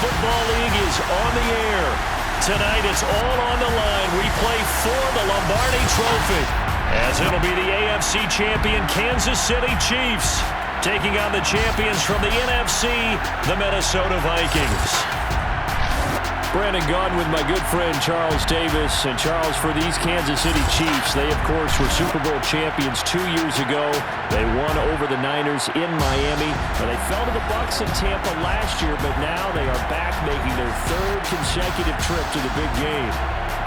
Football League is on the air. Tonight it's all on the line. We play for the Lombardi Trophy, as it'll be the AFC champion Kansas City Chiefs taking on the champions from the NFC, the Minnesota Vikings. Brandon Gaudin with my good friend Charles Davis. And Charles, for these Kansas City Chiefs, they of course were Super Bowl champions 2 years ago. They won over the Niners in Miami. They fell to the Bucs in Tampa last year, but now they are back making their third consecutive trip to the big game.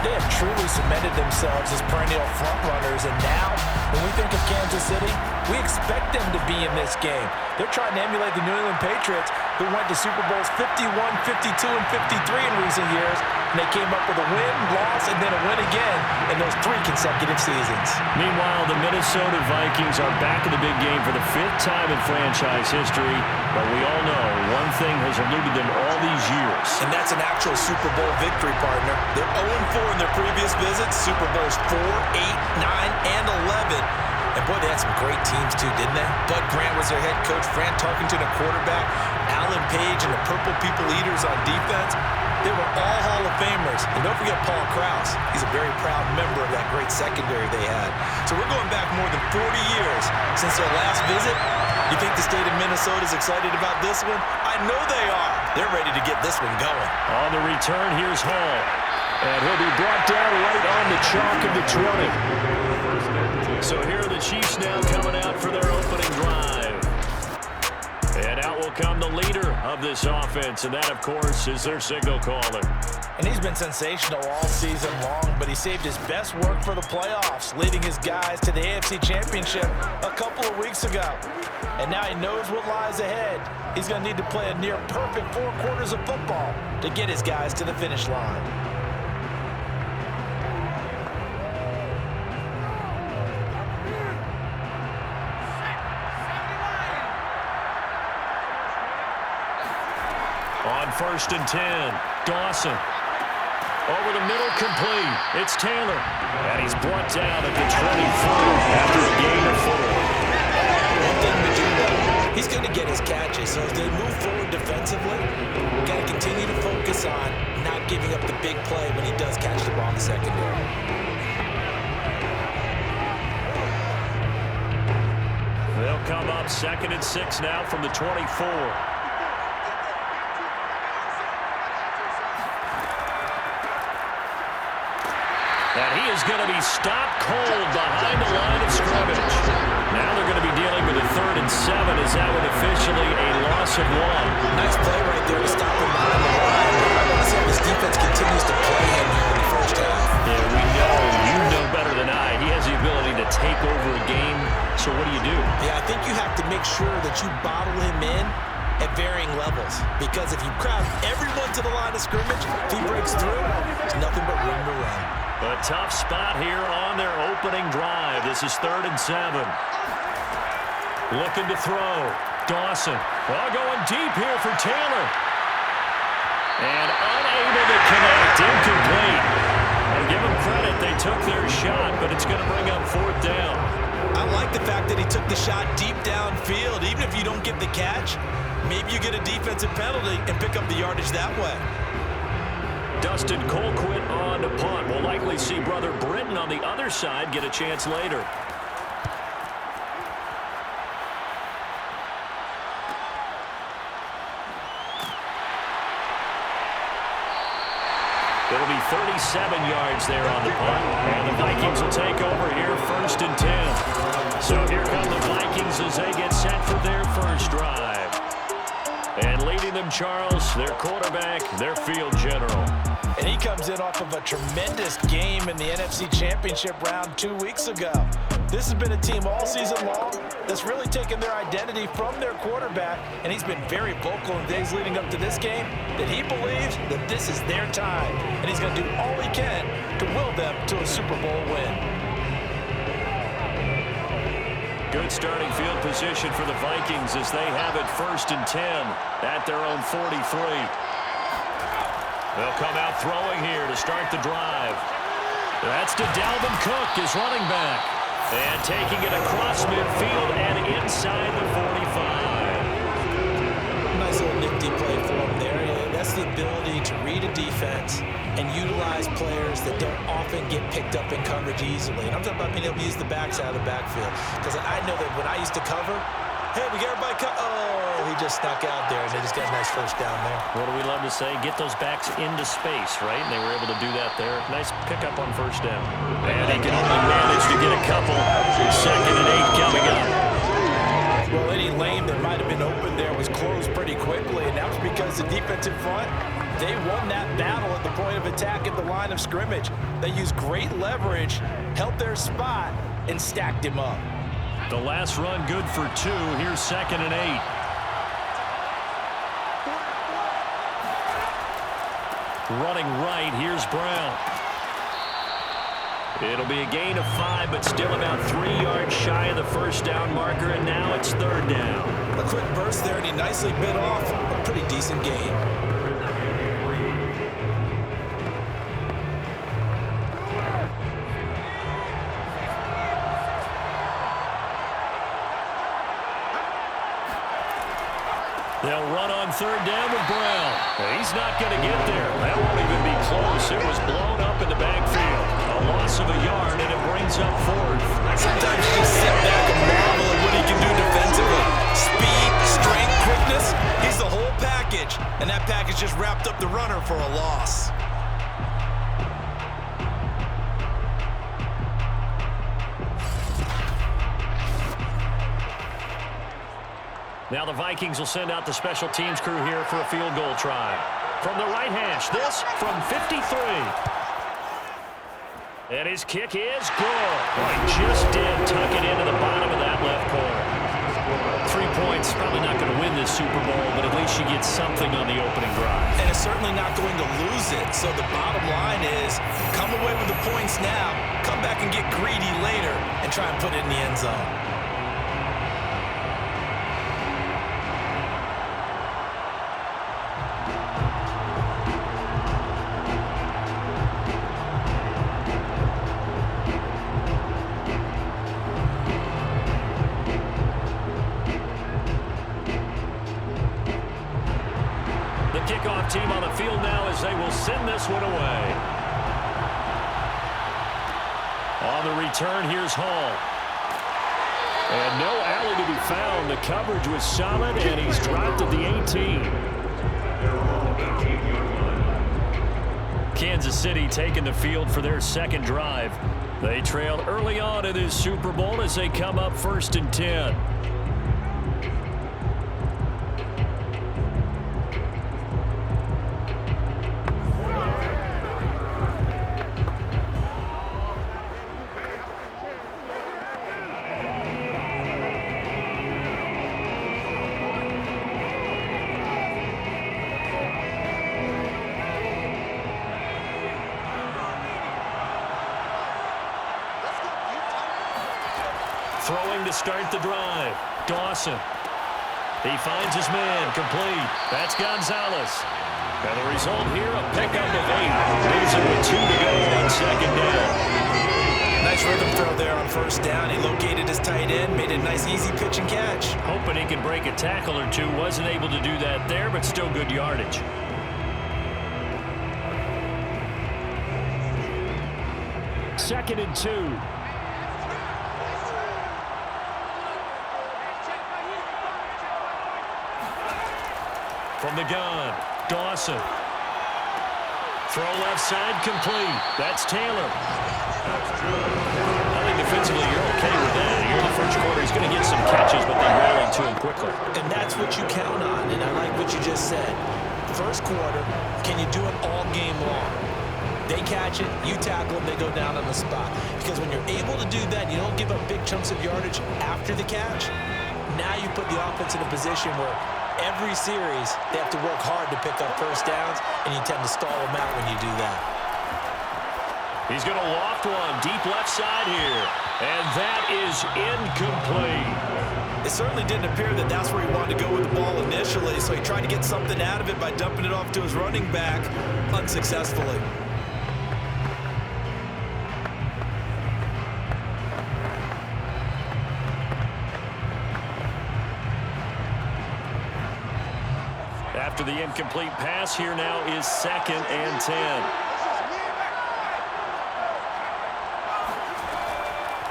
They have truly cemented themselves as perennial frontrunners, and now, when we think of Kansas City, we expect them to be in this game. They're trying to emulate the New England Patriots, who went to Super Bowls 51, 52, and 53 in recent years, and they came up with a win, loss, and then a win again in those 3 consecutive seasons. Meanwhile, the Minnesota Vikings are back in the big game for the 5th time in franchise history, but we all know one thing has eluded them all these years. And that's an actual Super Bowl victory, partner. They're 0-4 in their previous visits, Super Bowls 4, 8, 9, and 11. And boy, they had some great teams too, didn't they? Bud Grant was their head coach, Fran Tarkenton a quarterback, Alan Page and the Purple People Eaters on defense. They were all Hall of Famers. And don't forget Paul Krause. He's a very proud member of that great secondary they had. So we're going back more than 40 years since their last visit. You think the state of Minnesota is excited about this one? I know they are. They're ready to get this one going. On the return, here's Hall. And he'll be brought down right on the chalk of the 20. So here are the Chiefs now coming out for their opening drive. And out will come the leader of this offense, and that, of course, is their signal caller. And he's been sensational all season long, but he saved his best work for the playoffs, leading his guys to the AFC Championship a couple of weeks ago. And now he knows what lies ahead. He's going to need to play a near-perfect 4 quarters of football to get his guys to the finish line. On 1st and 10, Dawson. Over the middle, complete. It's Taylor. And he's brought down at the 24 after a gain of 4. One thing to do, though, he's going to get his catches. So as they move forward defensively, got to continue to focus on not giving up the big play when he does catch the ball in the secondary. They'll come up 2nd and 6 now from the 24. And he is going to be stopped cold behind the line of scrimmage. Now they're going to be dealing with a 3rd and 7 as that would officially a loss of 1. Nice play right there to stop him behind the line. I want to see how this defense continues to play him here in the first half. Yeah, we know, you know better than I. He has the ability to take over a game. So what do? Yeah, I think you have to make sure that you bottle him in at varying levels. Because if you crowd everyone to the line of scrimmage, if he breaks through, there's nothing but room to run. A tough spot here on their opening drive. This is 3rd and 7. Looking to throw. Dawson. Well, going deep here for Taylor. And unable to connect. Incomplete. And give them credit. They took their shot, but it's going to bring up 4th down. I like the fact that he took the shot deep downfield. Even if you don't get the catch, maybe you get a defensive penalty and pick up the yardage that way. Dustin Colquitt on to punt. We'll likely see brother Britton on the other side get a chance later. It'll be 37 yards there on the punt. And the Vikings will take over here 1st and 10. So here come the Vikings as they get set for their first drive. And leading them, Charles, their quarterback, their field general. And he comes in off of a tremendous game in the NFC Championship round 2 weeks ago. This has been a team all season long that's really taken their identity from their quarterback, and he's been very vocal in days leading up to this game that he believes that this is their time, and he's going to do all he can to will them to a Super Bowl win. Good starting field position for the Vikings as they have it 1st and 10 at their own 43. They'll come out throwing here to start the drive. That's to Dalvin Cook, his running back. And taking it across midfield and inside the 45. Nice little nifty play for him there. That's the to read a defense and utilize players that don't often get picked up in coverage easily. And I'm talking about being able to use the backs out of the backfield. Because I know that when I used to cover, hey, we got everybody oh, he just snuck out there, and they just got a nice first down there. What do we love to say? Get those backs into space, right? And they were able to do that there. Nice pickup on first down. And he can only manage to get a couple. 2nd and 8 coming up. Well, any lane that might have been open there was closed pretty quickly, and that was because the defensive front, they won that battle at the point of attack at the line of scrimmage. They used great leverage, held their spot, and stacked him up. The last run good for 2. Here's 2nd and 8. Running right, here's Brown. It'll be a gain of 5, but still about 3 yards shy of the first down marker, and now it's 3rd down. A quick burst there, and he nicely bit off a pretty decent gain. They'll run on 3rd down with Brown. He's not going to get there. That won't even be close. It was blown up in the backfield. A loss of a yard, and it brings up 4th. Sometimes you just sit back and marvel at what he can do defensively. Speed, strength, quickness. He's the whole package. And that package just wrapped up the runner for a loss. Now the Vikings will send out the special teams crew here for a field goal try. From the right hash, this from 53. And his kick is good. Well, he just did tuck it into the bottom of that left corner. 3 points, probably not going to win this Super Bowl, but at least you get something on the opening drive. And it's certainly not going to lose it. So the bottom line is, come away with the points now, come back and get greedy later, and try and put it in the end zone. Kickoff team on the field now as they will send this one away. On the return, here's Hall. And no alley to be found. The coverage was solid, and he's dropped at the 18. Kansas City taking the field for their 2nd drive. They trailed early on in this Super Bowl as they come up 1st and 10. Throwing to start the drive. Dawson. He finds his man. Complete. That's Gonzalez. And the result here, a pickup of 8. Leaves it with 2 to go on 2nd down. Nice rhythm throw there on 1st down. He located his tight end, made a nice easy pitch and catch. Hoping he could break a tackle or two. Wasn't able to do that there, but still good yardage. Second and 2. From the gun, Dawson. Throw left side, complete. That's Taylor. I think defensively you're okay with that. Here in the first quarter, he's going to get some catches, but they rally to him quickly. And that's what you count on, and I like what you just said. First quarter, can you do it all game long? They catch it, you tackle them, they go down on the spot. Because when you're able to do that, you don't give up big chunks of yardage after the catch. Now you put the offense in a position where every series, they have to work hard to pick up 1st downs, and you tend to stall them out when you do that. He's going to loft one deep left side here, and that is incomplete. It certainly didn't appear that that's where he wanted to go with the ball initially, so he tried to get something out of it by dumping it off to his running back unsuccessfully. After the incomplete pass, here now is 2nd and 10.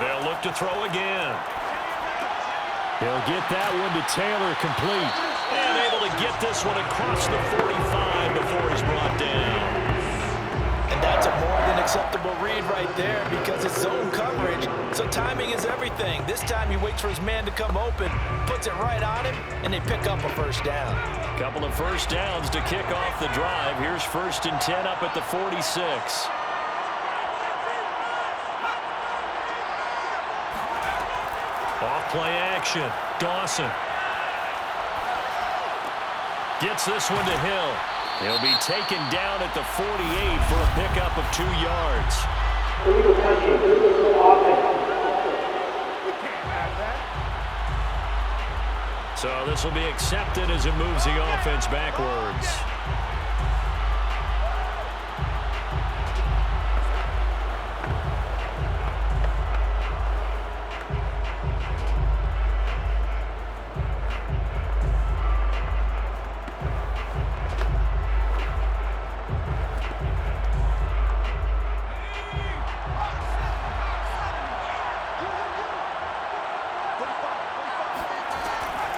They'll look to throw again. He'll get that one to Taylor, complete. And able to get this one across the 45 before he's brought down. And that's a more than acceptable read right there because it's zone coverage, so timing is everything. This time he waits for his man to come open, puts it right on him, and they pick up a first down. Couple of first downs to kick off the drive. Here's 1st and 10 up at the 46. Off-play action. Dawson. Gets this one to Hill. He'll be taken down at the 48 for a pickup of 2 yards. So this will be accepted as it moves the offense backwards.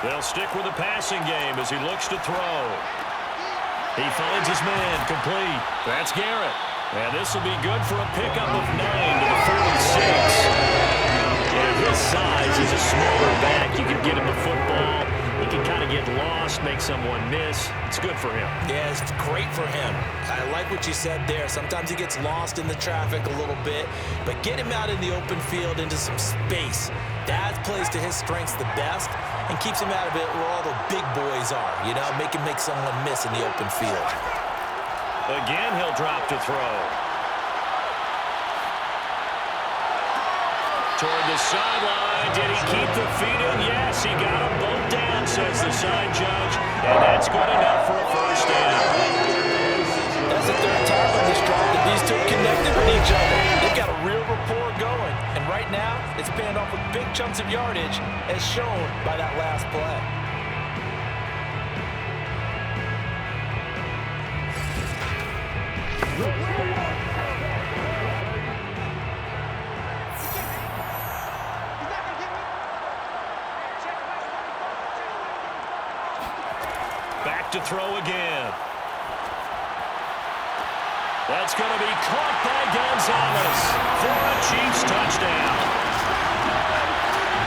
They'll stick with the passing game as he looks to throw. He finds his man, complete. That's Garrett. And this will be good for a pickup of 9 to the 46. And his size is a smaller back. You can get him the football. He can kind of get lost, make someone miss. It's good for him. Yeah, it's great for him. I like what you said there. Sometimes he gets lost in the traffic a little bit, but get him out in the open field into some space. That plays to his strengths the best and keeps him out of it where all the big boys are, you know, make someone miss in the open field. Again, he'll drop to throw. Toward the sideline. Did he keep the feet in? Yes, he got them both down, says the side judge. And that's good enough for a first down. That's the 3rd time on this drive that these two connected with each other. They've got a real rapport going. And right now, it's paying off with big chunks of yardage, as shown by that last play. Back to throw again. That's going to be caught by Gonzalez for a Chiefs touchdown.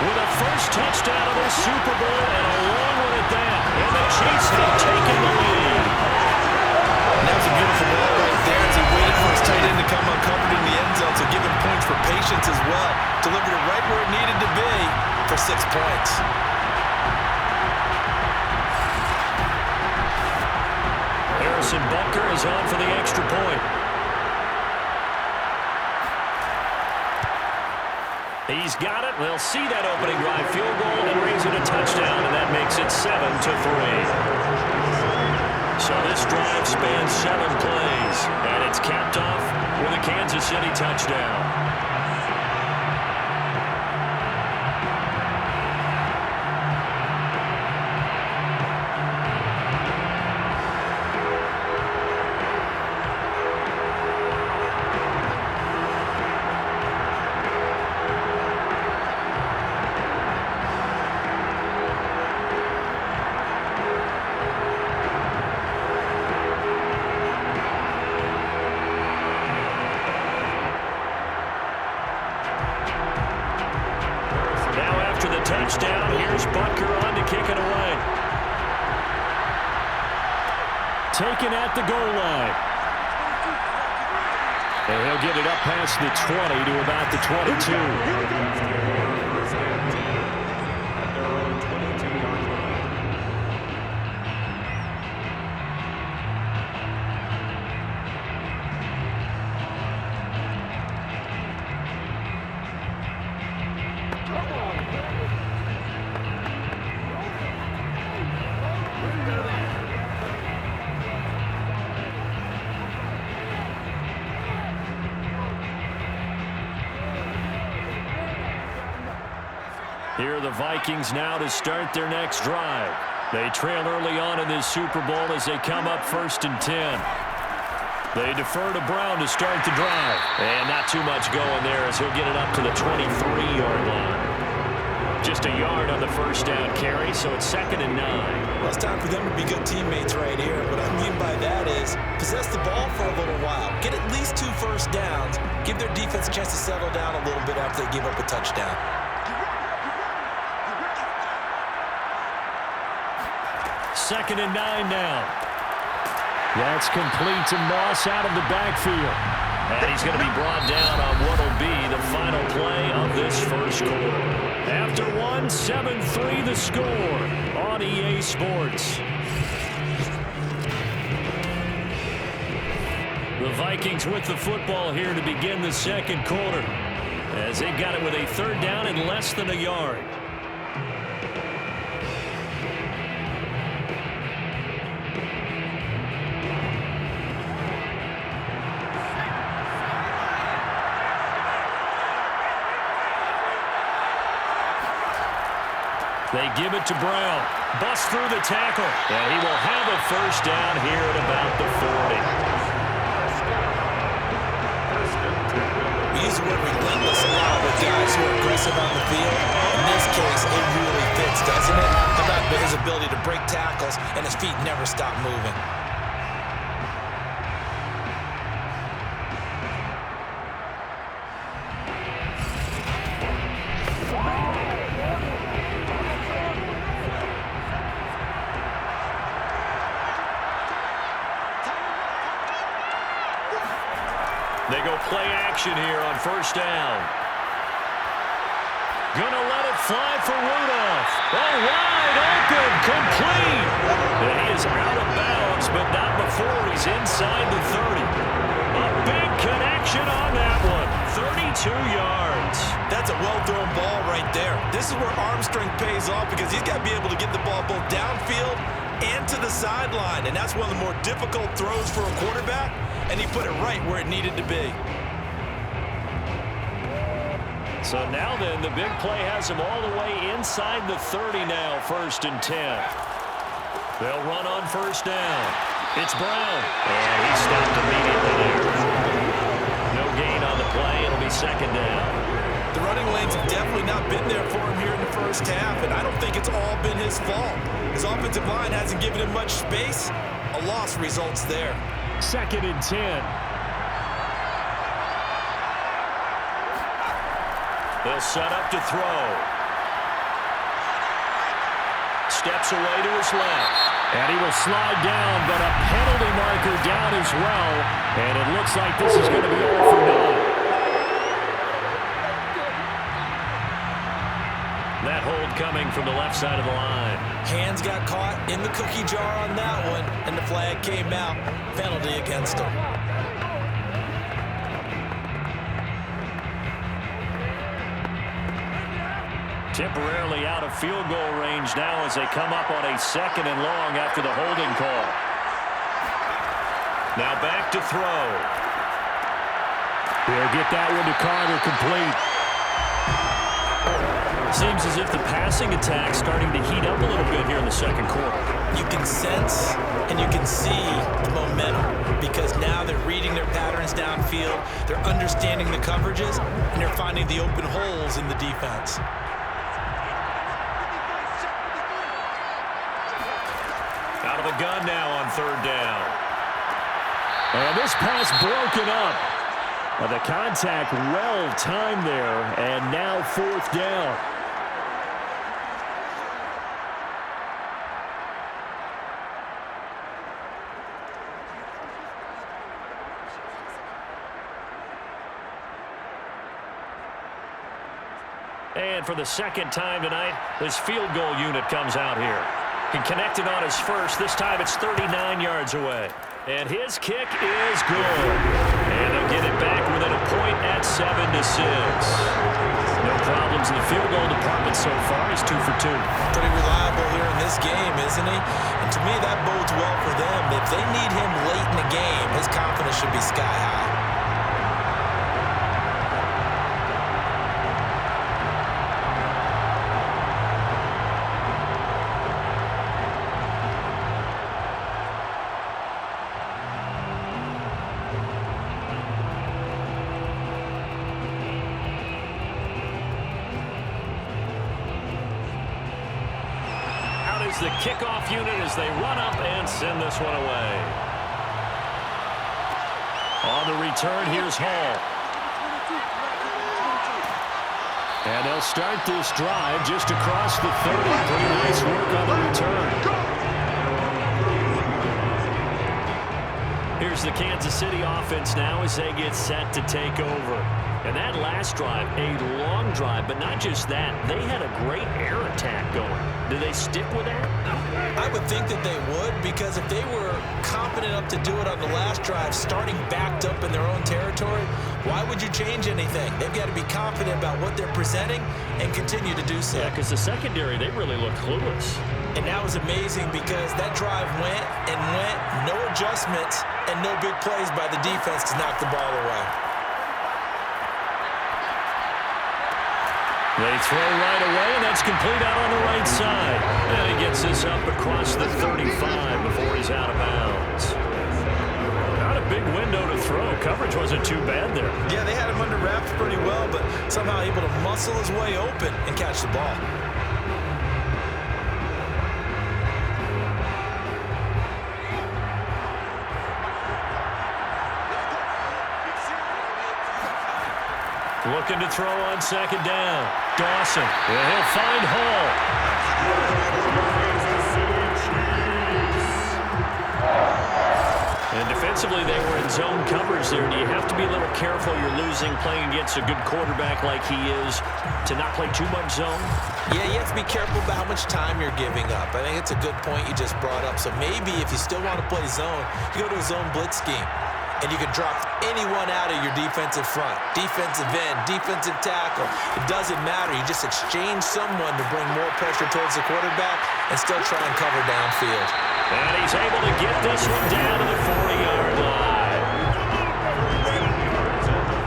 With a first touchdown of the Super Bowl and a long one at that. And the Chiefs have taken the lead. That was a beautiful ball right there as he waited for his tight end to come uncovered in the end zone, so give him points for patience as well. Delivered it right where it needed to be for 6 points. Harrison Butker is on for the extra point. He's got it. They'll see that opening drive field goal and raise it a touchdown, and that makes it 7-3. So this drive spans 7 plays, and it's capped off with a Kansas City touchdown. Touchdown. Here's Butker on to kick it away. Taken at the goal line. And he'll get it up past the 20 to about the 22. Here are the Vikings now to start their next drive. They trail early on in this Super Bowl as they come up 1st and 10. They defer to Brown to start the drive. And not too much going there as he'll get it up to the 23-yard line. Just a yard on the first down carry, so it's 2nd and 9. Well, it's time for them to be good teammates right here. What I mean by that is possess the ball for a little while. Get at least 2 first downs. Give their defense a chance to settle down a little bit after they give up a touchdown. Second and 9 now. That's complete to Moss out of the backfield. And he's going to be brought down on what will be the final play of this first quarter. After 7-3 the score on EA Sports. The Vikings with the football here to begin the second quarter, as they've got it with a 3rd down and less than a yard. They give it to Brown. Busts through the tackle. And he will have a first down here at about the 40. We use the word relentless a lot with guys who are aggressive on the field. In this case, it really fits, doesn't it? How about his ability to break tackles and his feet never stop moving? They go play action here on first down. Gonna let it fly for Rudolph. Oh, wide open, complete. And he is out of bounds, but not before he's inside the 30. A big connection on that one. 32 yards. That's a well-thrown ball right there. This is where arm strength pays off because he's got to be able to get the ball both downfield and to the sideline. And that's one of the more difficult throws for a quarterback. And he put it right where it needed to be. So now then, the big play has him all the way inside the 30 now, 1st and 10. They'll run on first down. It's Brown. And he stopped immediately there. No gain on the play. It'll be 2nd down. The running lanes have definitely not been there for him here in the first half, and I don't think it's all been his fault. His offensive line hasn't given him much space. A loss results there. 2nd and 10. They'll set up to throw. Steps away to his left. And he will slide down, but a penalty marker down as well. And it looks like this is going to be all for naught. That hold coming from the left side of the line. Hands got caught in the cookie jar on that one, and the flag came out. Penalty against him. Temporarily out of field goal range now as they come up on a 2nd and long after the holding call. Now back to throw. He'll get that one to Carter, complete. Seems as if the passing attack's starting to heat up a little bit here in the second quarter. You can sense and you can see the momentum because now they're reading their patterns downfield, they're understanding the coverages, and they're finding the open holes in the defense. Out of the gun now on 3rd down. And this pass broken up. The contact well timed there, and now 4th down. And for the 2nd time tonight, this field goal unit comes out here. He connected on his first. This time it's 39 yards away. And his kick is good. And they'll get it back within a point at 7-6. No problems in the field goal department so far. He's 2 for 2. Pretty reliable here in this game, isn't he? And to me, that bodes well for them. If they need him late in the game, his confidence should be sky high. is the kickoff unit as they run up and send this one away. On the return, here's Hall. And they'll start this drive just across the 30. Pretty nice work on the return. Here's the Kansas City offense now as they get set to take over. And that last drive, a long drive, but not just that. They had a great air attack going. Do they stick with that? I would think that they would, because if they were confident enough to do it on the last drive, starting backed up in their own territory, why would you change anything? They've got to be confident about what they're presenting and continue to do so. Yeah, because the secondary, they really looked clueless. And that was amazing because that drive went and went, no adjustments, and no big plays by the defense to knock the ball away. They throw right away, and that's complete out on the right side. And he gets this up across the 35 before he's out of bounds. Not a big window to throw. Coverage wasn't too bad there. Yeah, they had him under wraps pretty well, but somehow able to muscle his way open and catch the ball. Looking to throw on second down. Dawson. And he'll find Hall. And defensively, they were in zone coverage there. Do you have to be a little careful? You're losing, playing against a good quarterback like he is, to not play too much zone? Yeah, you have to be careful about how much time you're giving up. I think it's a good point you just brought up. So maybe if you still want to play zone, you go to a zone blitz scheme. And you can drop anyone out of your defensive front. Defensive end, defensive tackle. It doesn't matter. You just exchange someone to bring more pressure towards the quarterback and still try and cover downfield. And he's able to get this one down to the 40-yard line.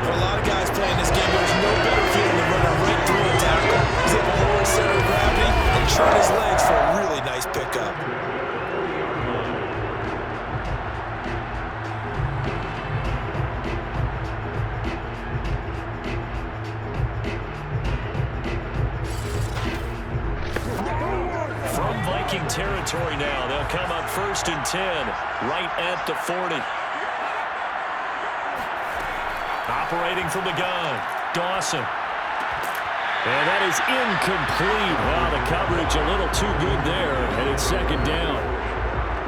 For a lot of guys playing this game, there's no better feeling than running right through a tackle. He's able to lower his center of gravity and turn his legs for a really nice pickup. Viking territory now. They'll come up 1st and 10, right at the 40. Operating from the gun, Dawson. And that is incomplete. Wow, the coverage a little too good there, and it's second down.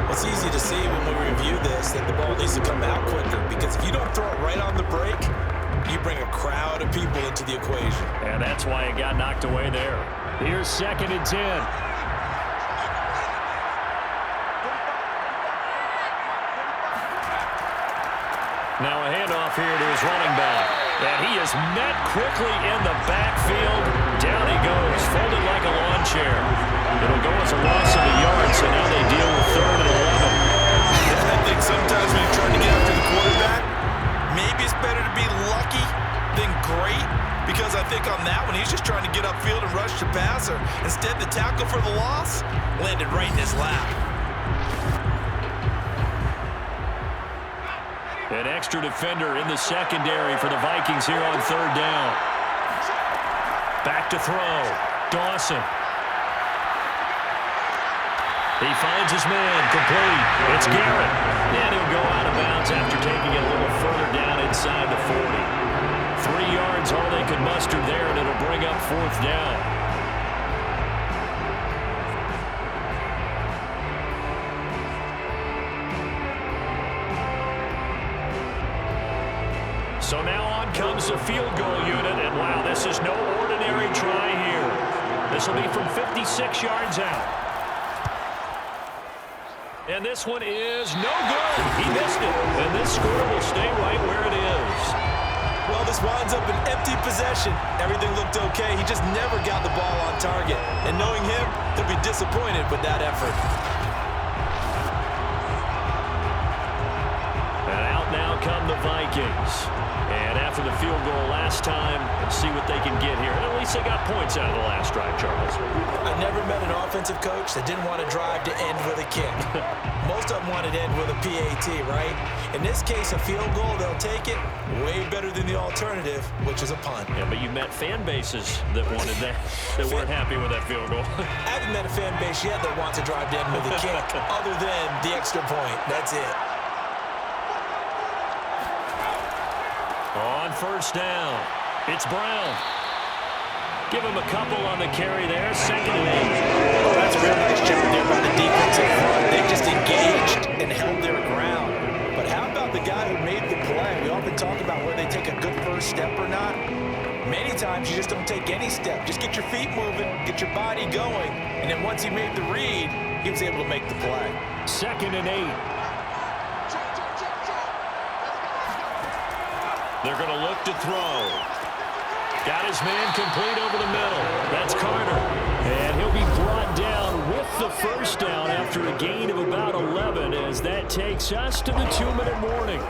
Well, it's easy to see when we review this that the ball needs to come out quicker, because if you don't throw it right on the break, you bring a crowd of people into the equation. And that's why it got knocked away there. Here's 2nd and 10. Now a handoff here to his running back. And he is met quickly in the backfield. Down he goes, folded like a lawn chair. It'll go as a loss of a yard, so now they deal with 3rd and 11. Yeah, I think sometimes when you're trying to get after the quarterback, maybe it's better to be lucky than great, because I think on that one, he's just trying to get upfield and rush the passer. Instead, the tackle for the loss landed right in his lap. An extra defender in the secondary for the Vikings here on 3rd down. Back to throw. Dawson. He finds his man, complete. It's Garrett. And he'll go out of bounds after taking it a little further down inside the 40. 3 yards, all they could muster there, and it'll bring up 4th down. So now on comes the field goal unit, and wow, this is no ordinary try here. This will be from 56 yards out. And this one is no good. He missed it, and this score will stay right where it is. Well, this winds up an empty possession. Everything looked okay. He just never got the ball on target. And knowing him, he'll be disappointed with that effort. An out-and-out come the Vikings. And after the field goal last time, let's see what they can get here. At least they got points out of the last drive, Charles. I never met an offensive coach that didn't want to drive to end with a kick. Most of them wanted to end with a PAT, right? In this case, a field goal, they'll take it way better than the alternative, which is a punt. Yeah, but you met fan bases that wanted that, that weren't happy with that field goal. I haven't met a fan base yet that wants to drive to end with a kick, other than the extra point. That's it. On first down, it's Brown. Give him a couple on the carry there. 2nd and 8. Oh, that's a real nice job there by the defensive front. They just engaged and held their ground. But how about the guy who made the play? We often talk about whether they take a good first step or not. Many times you just don't take any step. Just get your feet moving, get your body going. And then once he made the read, he was able to make the play. 2nd and 8. They're going to look to throw. Got his man complete over the middle. That's Carter. And he'll be brought down with the first down after a gain of about 11 as that takes us to the 2-minute warning.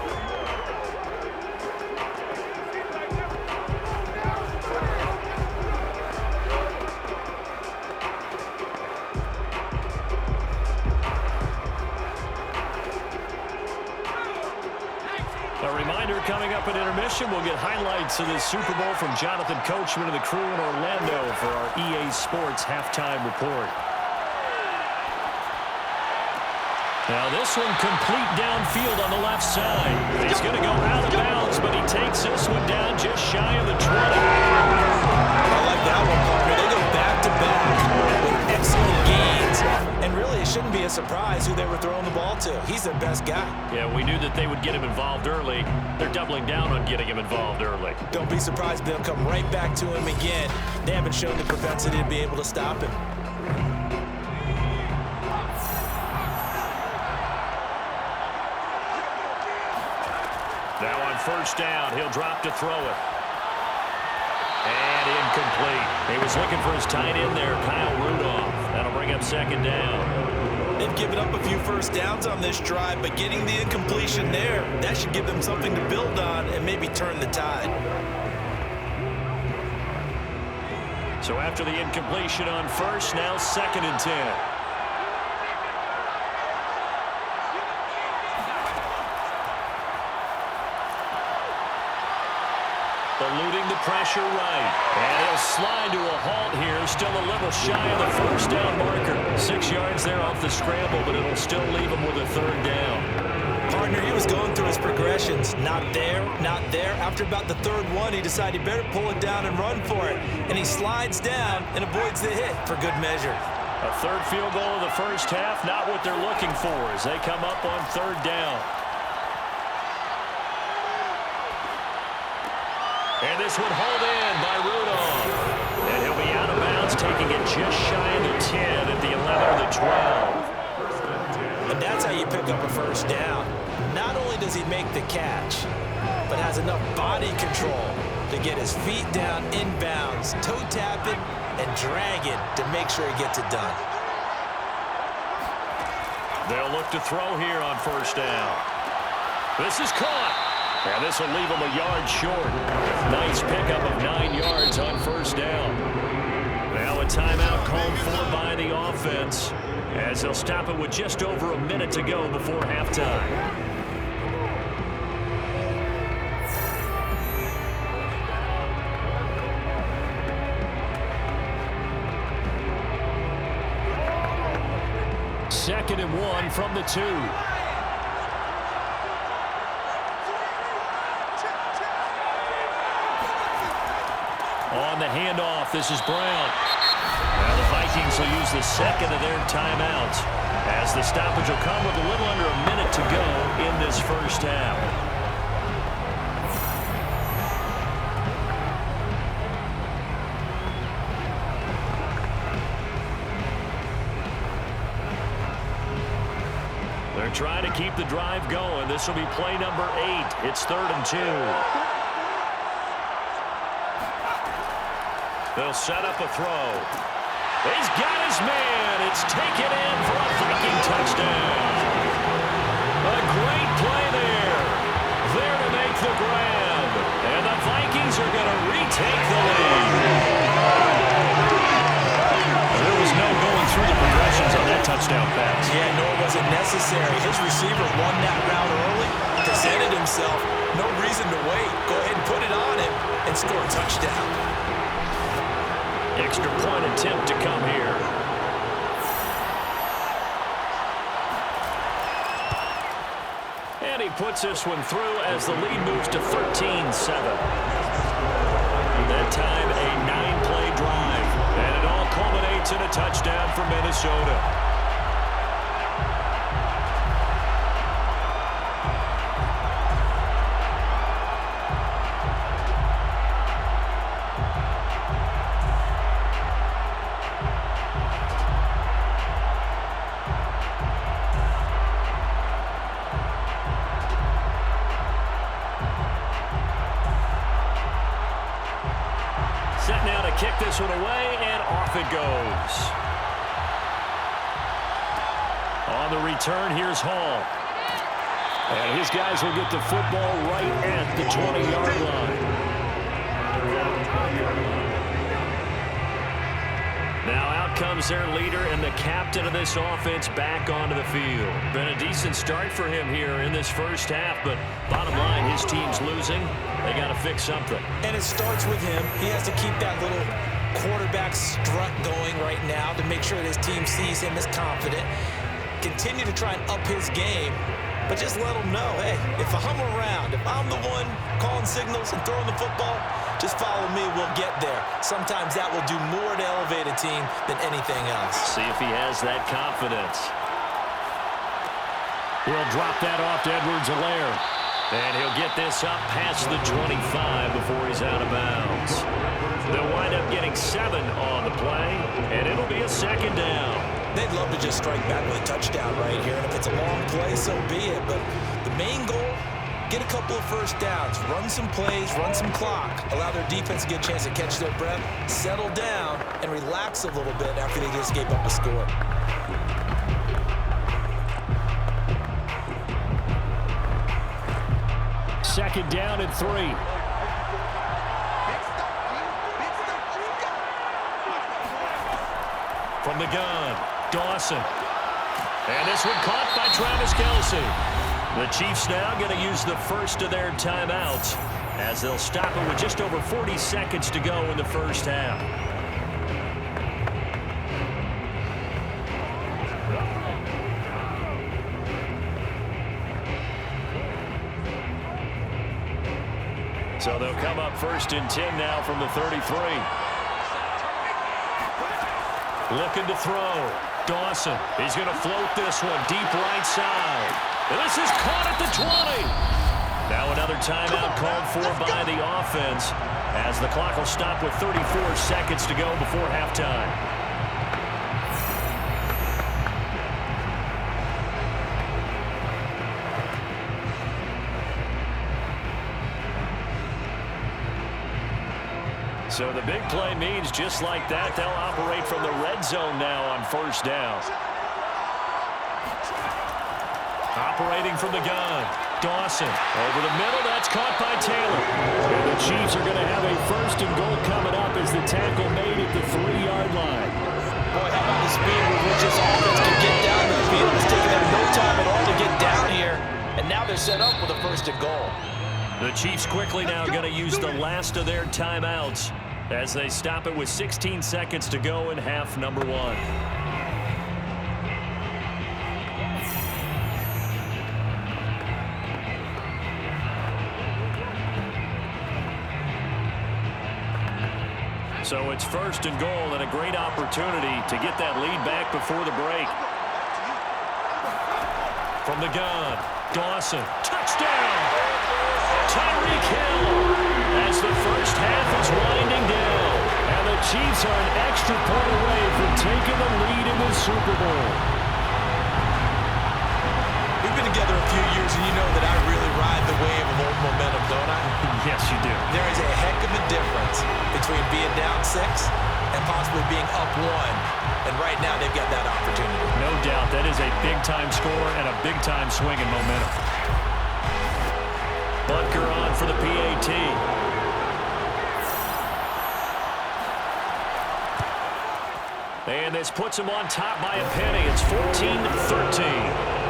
A reminder coming up at intermission, we'll get highlights of this Super Bowl from Jonathan Coachman and the crew in Orlando for our EA Sports halftime report. Now this one complete downfield on the left side. He's going to go out of bounds, but he takes this one down just shy of the 20. I like that one, partner. They go back-to-back with excellent gains. And really, it shouldn't be a surprise who they were throwing the ball to. He's their best guy. Yeah, we knew that they would get him involved early. They're doubling down on getting him involved early. Don't be surprised they'll come right back to him again. They haven't shown the propensity to be able to stop him. Now on first down, he'll drop to throw it. And incomplete. He was looking for his tight end there, Kyle Rudolph. That'll bring up 2nd down. They've given up a few first downs on this drive, but getting the incompletion there, that should give them something to build on and maybe turn the tide. So after the incompletion on first, now 2nd and 10. Eluding the pressure right. And he'll slide to a halt here. Still a little shy of the first down marker. 6 yards there off the scramble, but it'll still leave him with a 3rd down. Partner, he was going through his progressions. Not there, not there. After about the 3rd one, he decided he better pull it down and run for it. And he slides down and avoids the hit for good measure. A 3rd field goal of the first half, not what they're looking for as they come up on 3rd down. And this one hauled in by Rudolph. And he'll be out of bounds, taking it just shy of the 10 at the 11 or the 12. And that's how you pick up a first down. Not only does he make the catch, but has enough body control to get his feet down inbounds, toe tap it, and drag it to make sure he gets it done. They'll look to throw here on first down. This is caught. And this will leave him a yard short. Nice pickup of 9 yards on first down. Now a timeout called for by the offense as they'll stop it with just over a minute to go before halftime. Second and 1 from the 2. On the handoff, this is Brown. Now the Vikings will use the 2nd of their timeouts as the stoppage will come with a little under a minute to go in this first half. They're trying to keep the drive going. This will be play number 8. It's 3rd and 2. They'll set up a throw. He's got his man. It's taken in for a Viking touchdown. A great play there. committed himself. No reason to wait. Go ahead and put it on him and score a touchdown. Extra point attempt to come here. And he puts this one through as the lead moves to 13-7. That time, a 9-play drive. And it all culminates in a touchdown for Minnesota. Set now to kick this one away, and off it goes. On the return, here's Hall. And his guys will get the football right at the 20-yard line. Now out comes their leader and the captain of this offense back onto the field. Been a decent start for him here in this first half, but bottom line, his team's losing. They got to fix something. And it starts with him. He has to keep that little quarterback strut going right now to make sure that his team sees him as confident. Continue to try and up his game, but just let him know, hey, if I'm around, if I'm the one calling signals and throwing the football, just follow me, we'll get there. Sometimes that will do more to elevate a team than anything else. See if he has that confidence. He'll drop that off to Edwards-Helaire. And he'll get this up past the 25 before he's out of bounds. They'll wind up getting 7 on the play, and it'll be a second down. They'd love to just strike back with a touchdown right here, and if it's a long play, so be it. But the main goal, get a couple of first downs, run some plays, run some clock, allow their defense to get a chance to catch their breath, settle down, and relax a little bit after they just gave up a score. Second down and 3. From the gun, Dawson. And this one caught by Travis Kelce. The Chiefs now going to use the first of their timeouts as they'll stop it with just over 40 seconds to go in the first half. So they'll come up first and 10 now from the 33. Looking to throw. Dawson. He's going to float this one deep right side. And this is caught at the 20. Now another timeout called for by the offense as the clock will stop with 34 seconds to go before halftime. So the big play means just like that, they'll operate from the red zone now on first down. Operating from the gun. Dawson over the middle. That's caught by Taylor. And the Chiefs are going to have a first and goal coming up as the tackle made at the 3-yard line. Boy, how about the speed with which this offense can get down the field? It's taken them no time at all to get down here. And now they're set up with a first and goal. The Chiefs quickly now going to use the last of their timeouts as they stop it with 16 seconds to go in half number 1. So it's first and goal and a great opportunity to get that lead back before the break. From the gun, Dawson, touchdown! Tyreek Hill as the first half is winding down. And the Chiefs are an extra point away from taking the lead in the Super Bowl. We've been together a few years, and you know that I really ride the wave of old momentum, don't I? Yes, you do. There is a heck of a difference between being down 6 and possibly being up 1. And right now, they've got that opportunity. No doubt. That is a big-time score and a big-time swing in momentum. Butker on for the PAT. And this puts him on top by a penny. It's 14-13.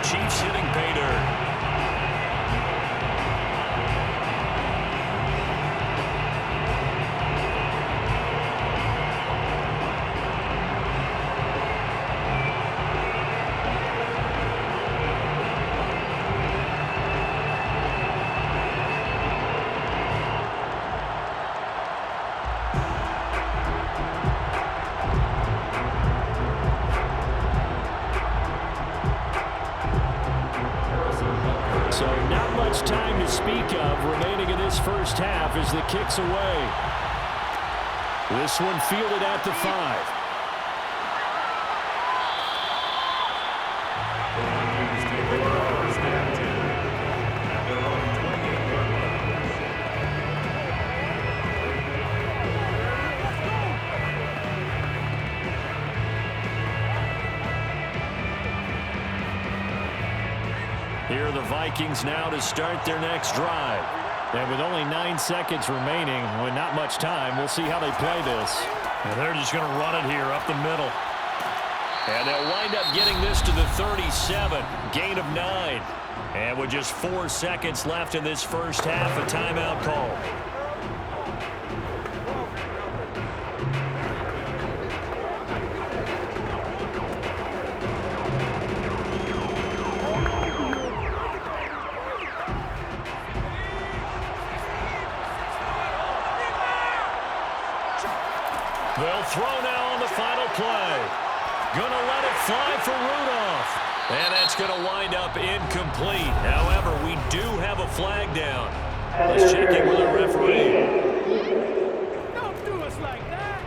Chiefs hitting pay dirt. So not much time to speak of remaining in this first half as the kick's away. This one fielded at the 5. Here are the Vikings now to start their next drive. And with only 9 seconds remaining, with not much time, we'll see how they play this. And they're just going to run it here up the middle. And they'll wind up getting this to the 37. Gain of 9. And with just 4 seconds left in this first half, a timeout call. They'll throw now on the final play. Gonna let it fly for Rudolph. And that's going to wind up incomplete. However, we do have a flag down. Let's check in with our referee. Don't do us like that.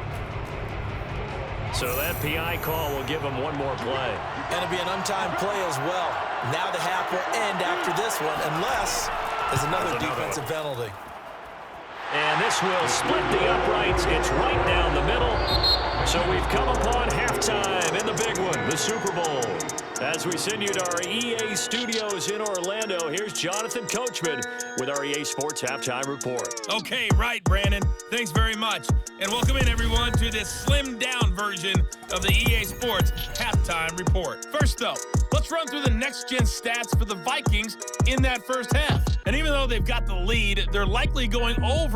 So that PI call will give him one more play. And it'll be an untimed play as well. Now the half will end after this one, unless there's another defensive penalty. And this will split the uprights. It's right down the middle. So we've come upon halftime in the big one, the Super Bowl. As we send you to our EA studios in Orlando, here's Jonathan Coachman with our EA Sports Halftime Report. Okay, right, Brandon. Thanks very much. And welcome in, everyone, to this slimmed-down version of the EA Sports Halftime Report. First, though, let's run through the next-gen stats for the Vikings in that first half. And even though they've got the lead, they're likely going over